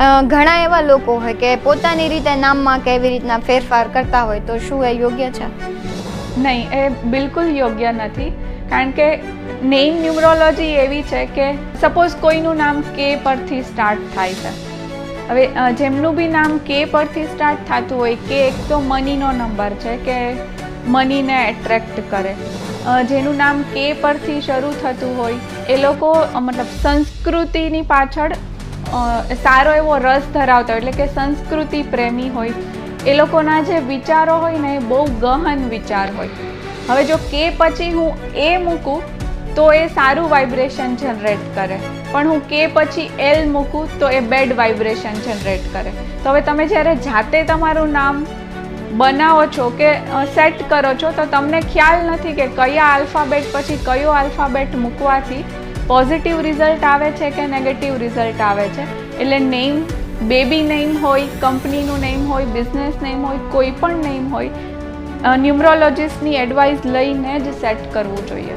ઘણા એવા લોકો હોય કે પોતાની રીતે નામમાં કેવી રીતના ફેરફાર કરતા હોય, તો શું એ યોગ્ય છે? નહીં, એ બિલકુલ યોગ્ય નથી. કારણ કે નેમ ન્યુમરોલોજી એવી છે કે સપોઝ કોઈનું નામ કે પરથી સ્ટાર્ટ થાય છે. હવે જેમનું બી નામ કે પરથી સ્ટાર્ટ થતું હોય, કે એક તો મનીનો નંબર છે કે મનીને એટ્રેક્ટ કરે. જેનું નામ કે પરથી શરૂ થતું હોય એ લોકો મતલબ સંસ્કૃતિની પાછળ સારો એવો રસ ધરાવતા હોય, એટલે કે સંસ્કૃતિ પ્રેમી હોય. એ લોકોના જે વિચારો હોય ને એ બહુ ગહન વિચાર હોય. હવે જો કે પછી હું એ મૂકું તો એ સારું વાઇબ્રેશન જનરેટ કરે, પણ હું કે પછી એલ મૂકું તો એ બેડ વાઇબ્રેશન જનરેટ કરે. તો હવે તમે જ્યારે જાતે તમારું નામ બનાવો છો કે સેટ કરો છો તો તમને ખ્યાલ નથી કે કયા આલ્ફાબેટ પછી કયો આલ્ફાબેટ મૂકવાથી પોઝિટિવ રિઝલ્ટ આવે છે કે નેગેટિવ રિઝલ્ટ આવે છે. એટલે નેમ, બેબી નેમ હોય, કંપનીનું નેમ હોય, બિઝનેસ નેમ હોય, કોઈ પણ નેમ હોય, ન્યુમરોલોજિસ્ટની એડવાઇસ લઈને જ સેટ કરવું જોઈએ.